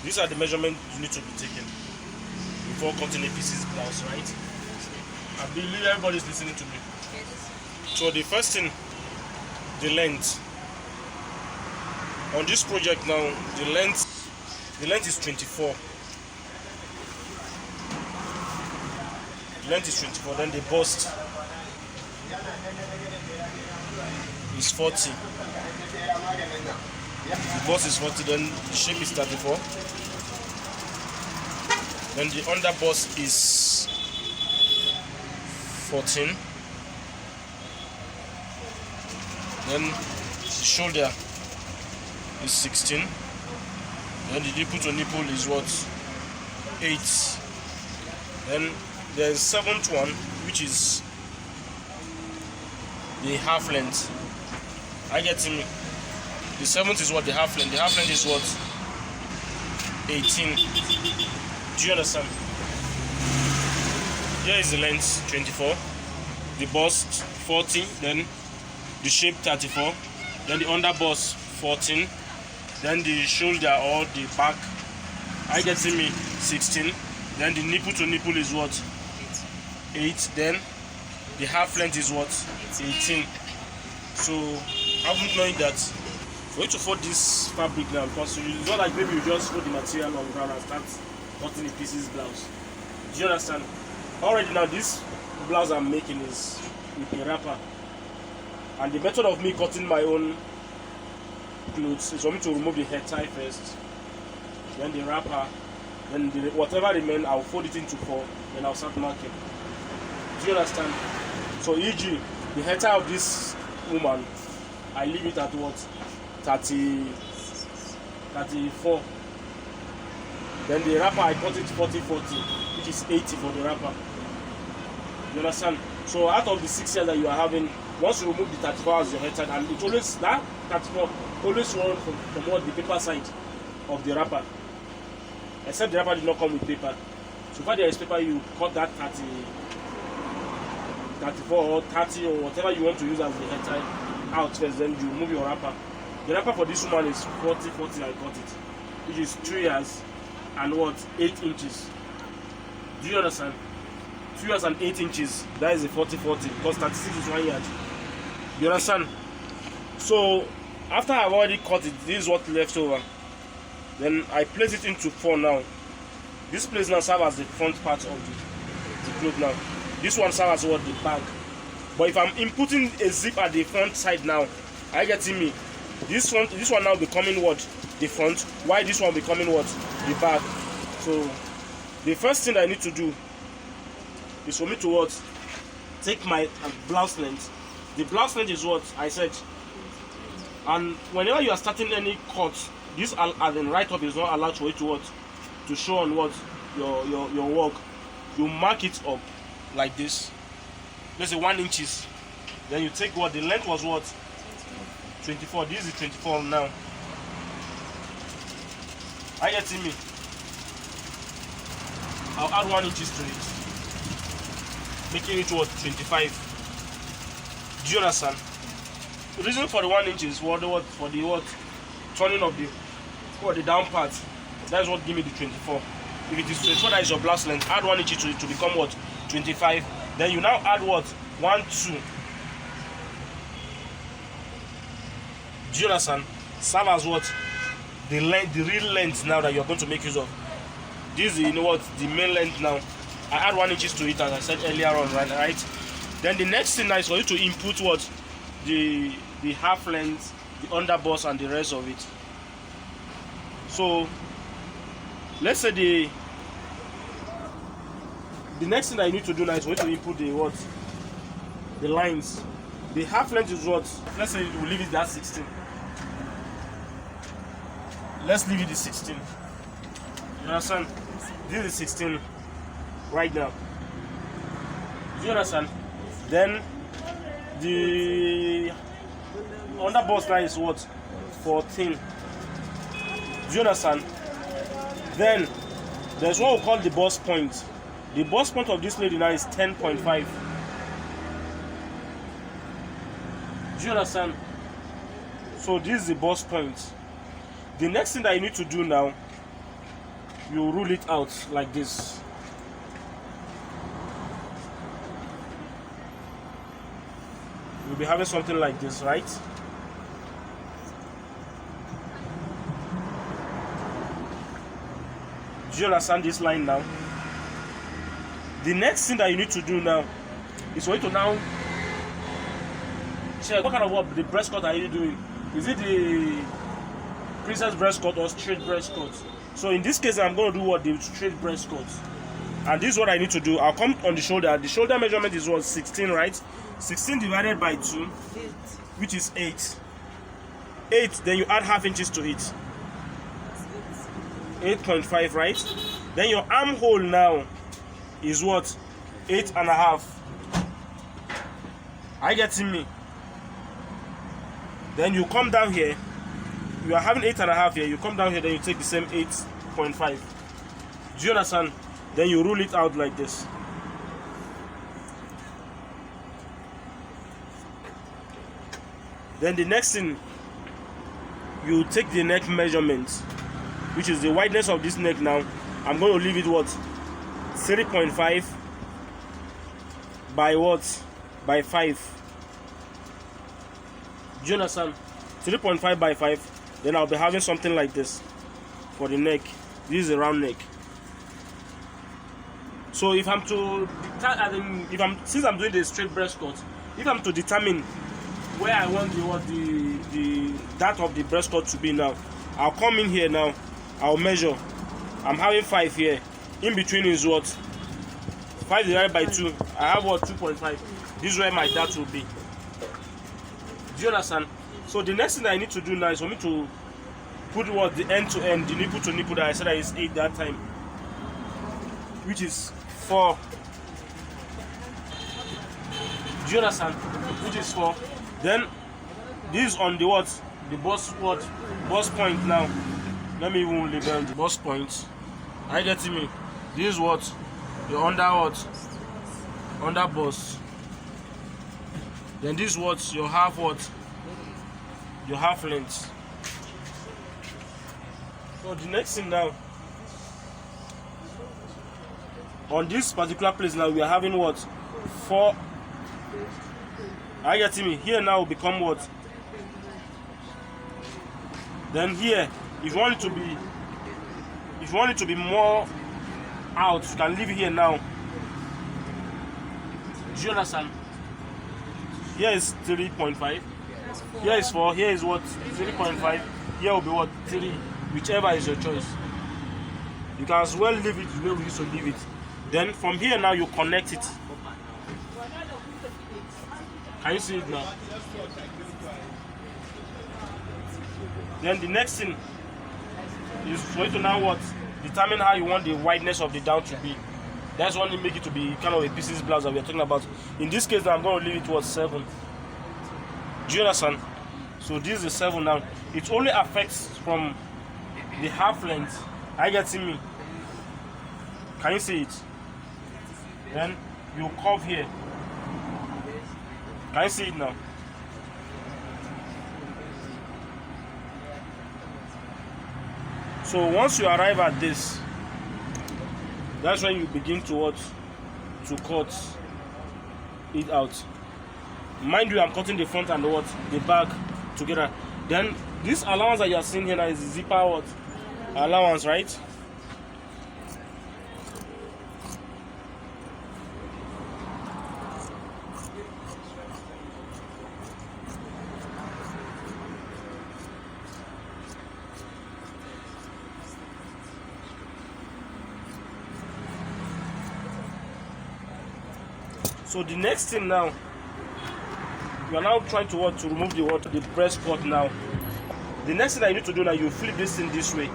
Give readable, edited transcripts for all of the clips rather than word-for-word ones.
These are the measurements you need to be taken before cutting a piece's blouse, right? I believe everybody is listening to me. So the first thing, the length. On this project now, the length is 24. The length is 24. Then the bust is 40. The bust is 40. Then the shape is 34. Then the under bust is 14. Then the shoulder is 16. Then the nipple to nipple is what? 8. Then there's 7th one, which is the half length. I get me. The 7th is what? The half length. The half length is what? 18. Do you understand? Here is the length 24, the bust 40, then the shape 34, then the under bust 14, then the shoulder or the back, I get me, 16, then the nipple to nipple is what? 8, then the half length is what? 18. So I'm knowing that for you to fold this fabric now, because it's not like maybe you just fold the material on ground and start cutting the pieces blouse. Do you understand? Already now this blouse I'm making is with a wrapper, and the method of me cutting my own clothes is for me to remove the head tie first, then the wrapper, then whatever remains I'll fold it into 4, then I'll start marking. Do you understand? So e.g. the head tie of this woman, I leave it at what? 34. Then the wrapper I cut it 40-40, which is 80 for the wrapper. You understand? So out of the 6 years that you are having, once you remove the 34 as your head tie, and it always, that 34 always run from what, the paper side of the wrapper. Except the wrapper did not come with paper. So far there is paper, you cut that 34 or 30 or whatever you want to use as the head tie out first, then you remove your wrapper. The wrapper for this woman is 40-40, I got it, which is 2 years and what, 8 inches. Do you understand? 2 years and 8 inches, that is a 40-40, because 36 is 1 yard. You understand? So after I've already cut it, this is what left over. Then I place it into 4 now. This place now serves as the front part of the cloth now. This one serves as what, the back. But if I'm inputting a zip at the front side now, I get me. This one now becoming what? The front. Why this one becoming what? The back. So the first thing I need to do is for me to what? Take my blouse length. The blouse length is what I said. And whenever you are starting any cut, this as in right up is not allowed for you to what? To show on what? Your work. You mark it up like this. Let's say 1 inches. Then you take what? The length was what? 24. This is 24 now. Are you getting me? I'll add 1 inches to it, making it what? 25. Do you understand? The reason for the 1 inch is for the what? Turning of the down part. That is what give me the 24. If it is 24, that is your blouse length. Add 1 inch to it to become what? 25. Then you now add what? 1, 2. Do you understand? Serve as what? The length, the real length now that you are going to make use of. This is, the main length now. I add 1 inch to it, as I said earlier on, right? Then the next thing now is for you to input what? The half length, the under bust, and the rest of it. So let's say the next thing that you need to do now is for you to input the what? The lines. The half length is what? Let's say we leave it at 16. Let's leave it at 16. You understand? This is 16 right now. Do you understand? Then the under bust line is what? 14. Do you understand? Then there's what we call the bust point. The bust point of this lady now is 10.5. Do you understand? So this is the bust point. The next thing that you need to do now you rule it out like this. You'll be having something like this, right? Do you understand this line now? The next thing that you need to do now is for you to now check what kind of what the breast cut are you doing. Is it the princess breast cut or straight breast cut? So in this case, I'm going to do what? The straight breast cut. And this is what I need to do. I'll come on the shoulder. The shoulder measurement is what? 16, right? 16 divided by 2, which is 8. 8, then you add half inches to it. 8.5, right? Then your armhole now is what? 8.5. Are you getting me? Then you come down here. You are having 8.5 here. You come down here, then you take the same 8.5. Do you understand? Then you rule it out like this. Then the next thing, you take the neck measurement, which is the wideness of this neck now. I'm going to leave it what? 3.5 by what? By 5. Do you understand? 3.5 by 5. Then I'll be having something like this for the neck. This is a round neck. So if I'm to, since I'm doing the straight breast cut, if I'm to determine where I want the that of the breast cut to be now, I'll come in here now. I'll measure. I'm having 5 here. In between is what? 5 divided by 2. I have what? 2.5. This is where my dart will be. Do you understand? So the next thing I need to do now is for me to put what? The end to end, the nipple to nipple that I said that is 8 that time, which is 4. Do you understand? Which is 4. Then this is on the what? The bust point now. Let me even label the bust point. Are you getting me? This is what? The under what? Under bust. Then this is what? Your half what? Your half length. So the next thing now, on this particular place now, we are having what? 4. Are you getting me? Here now will become what? Then here, if you want it to be more out, you can leave it here now. Do you understand? Here is 3.5. Here is 4. Here is what? 3.5. Here will be what? 3. Whichever is your choice. You can as well leave it the way we used to leave it. Then from here now you connect it. Can you see it now? Then the next thing is for you to now what? Determine how you want the wideness of the down to be. That's what will make it to be kind of a pieces blouse that we are talking about. In this case, now I'm going to leave it towards 7. Do you understand? So this is 7 now. It only affects from the half length. Are you getting me? Can you see it? Then you curve here. Can you see it now? So once you arrive at this, that's when you begin to what? To cut it out. Mind you, I'm cutting the front and the back together. Then this allowance that you are seeing here now is the zipper what? Allowance, right? So the next thing now, you are now trying to what? To remove the breast cut now. The next thing that you need to do now, you flip this thing this way.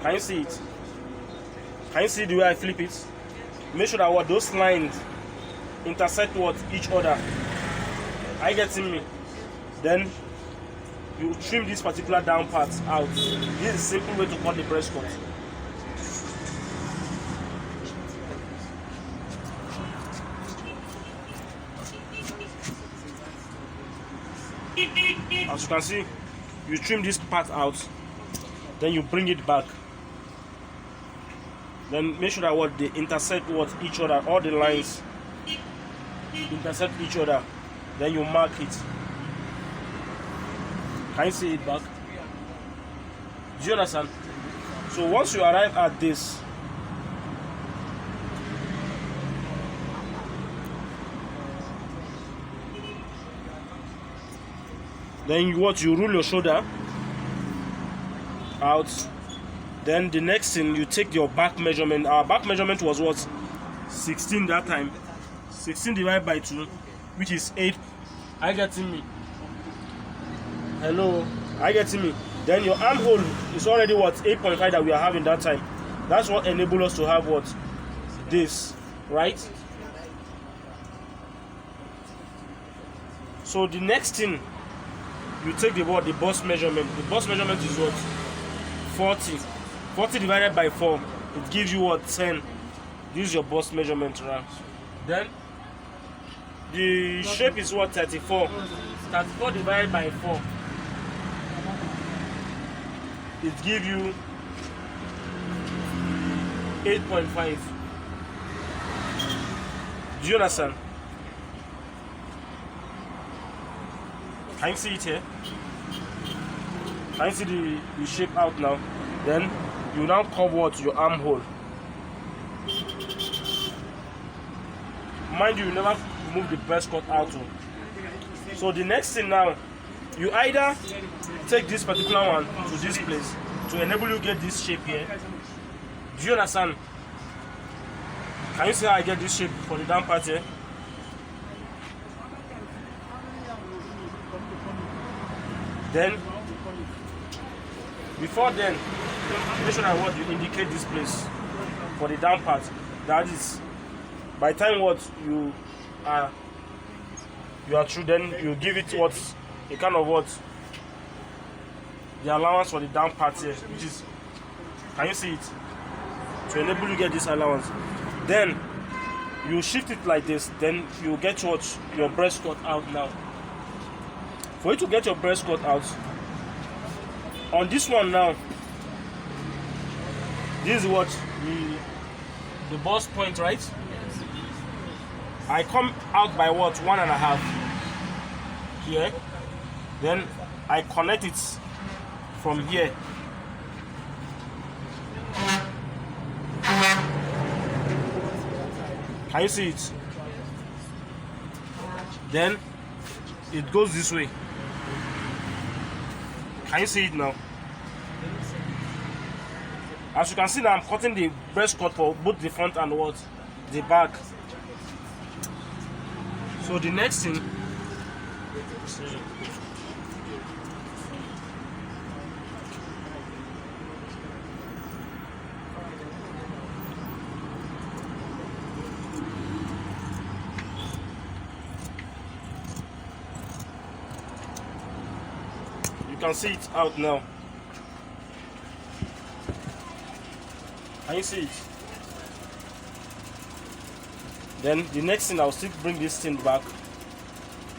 Can you see it? Can you see the way I flip it? Make sure that what those lines intersect what each other. Are you getting me? Then you trim this particular down part out. This is a simple way to cut the breast cut. As you can see, you trim this part out, then you bring it back. Then make sure that what they intersect what each other, all the lines intersect each other. Then you mark it. Can you see it back? Do you understand? So once you arrive at this, then you rule your shoulder out. Then the next thing, you take your back measurement. Our back measurement was what? 16 that time. 16 divided by 2, which is 8. Are you getting me? Hello? Are you getting me? Then your armhole is already what? 8.5 that we are having that time. That's what enabled us to have what? This, right? So the next thing, you take the bust measurement. The bust measurement is what? 40. 40 divided by 4, it gives you what? 10. This is your bust measurement, right? Then the shape is what? 34. 34 divided by 4, it gives you 8.5. Do you understand? Can you see it here? Can you see the shape out now? Then you now curve what? Your armhole. Mind you, you never move the breast cut out. So the next thing now, you either take this particular one to this place to enable you get this shape here. Do you understand? Can you see how I get this shape for the down part here? Then, before then, make sure that what you indicate this place for the down part. That is, by the time what you are through, then you give it what a kind of what the allowance for the down part here, which is, can you see it? To enable you get this allowance. Then you shift it like this, then you get what your breast cut out now. For you to get your breast cut out, on this one now, this is what the bust point, right? I come out by what? 1.5 here. Then I connect it from here. Can you see it? Then it goes this way. Can you see it now? As you can see now, I'm cutting the breast cut for both the front and what? The back. So the next thing, you can see it out now. Can you see it? Then the next thing, I'll still bring this thing back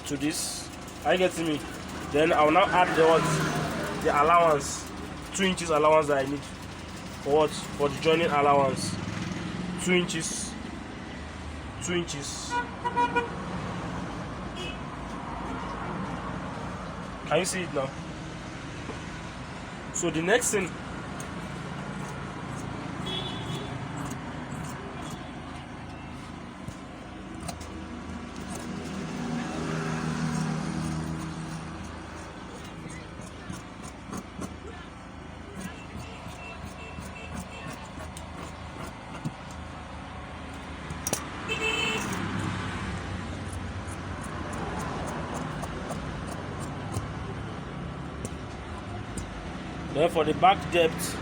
to this. Are you getting me? Then I'll now add the allowance, 2 inches allowance that I need for what? For the joining allowance. 2 inches. 2 inches. Can you see it now? So the next thing, then for the back depth,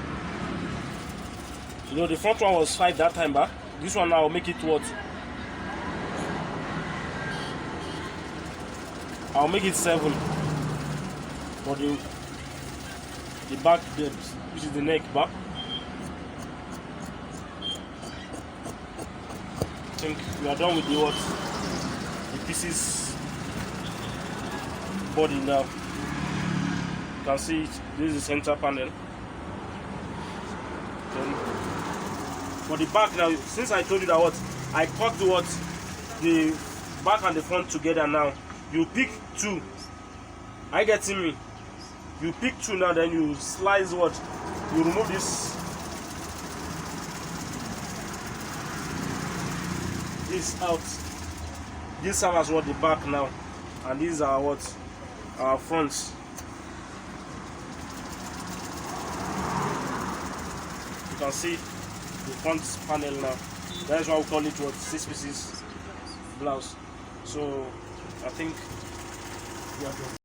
you know, the front one was 5 that time back. This one now will make it what? I'll make it 7 for the back depth, which is the neck back. I think we are done with the what? The pieces body now. You can see it. This is the center panel. Then For the back now, since I told you that what I cut what the back and the front together now, you pick two. I getting me? You pick two now, then you slice what? You remove this out. This serves as what the back now, and these are what our fronts. You can see the front panel now. That's why we call it what 6 pieces blouse. So I think we are done.